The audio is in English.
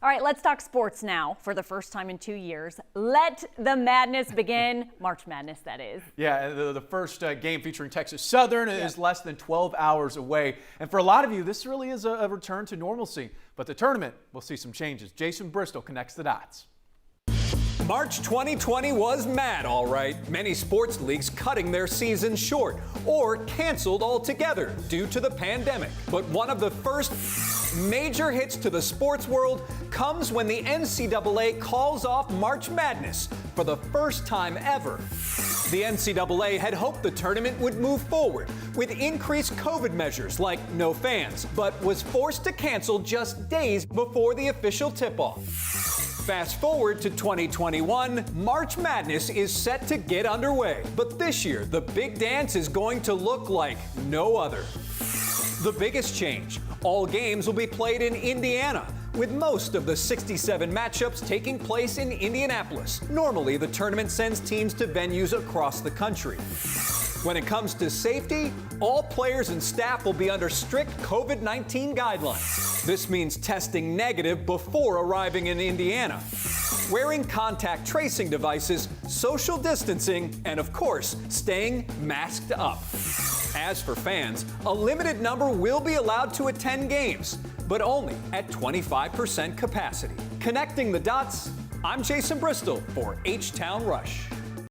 All right, let's talk sports now for the first time in 2 years. Let the madness begin. March Madness, that is. Yeah, the first game featuring Texas Southern is less than 12 hours away. And for a lot of you, this really is a return to normalcy. But the tournament will see some changes. Jason Bristol connects the dots. March 2020 was mad, all right. Many sports leagues cutting their seasons short or canceled altogether due to the pandemic. But one of the first major hits to the sports world comes when the NCAA calls off March Madness for the first time ever. The NCAA had hoped the tournament would move forward with increased COVID measures like no fans, but was forced to cancel just days before the official tip-off. Fast forward to 2021, March Madness is set to get underway. But this year, the big dance is going to look like no other. The biggest change, all games will be played in Indiana, with most of the 67 matchups taking place in Indianapolis. Normally, the tournament sends teams to venues across the country. When it comes to safety, all players and staff will be under strict COVID-19 guidelines. This means testing negative before arriving in Indiana, wearing contact tracing devices, social distancing, and of course, staying masked up. As for fans, a limited number will be allowed to attend games, but only at 25% capacity. Connecting the dots, I'm Jason Bristol for H-Town Rush.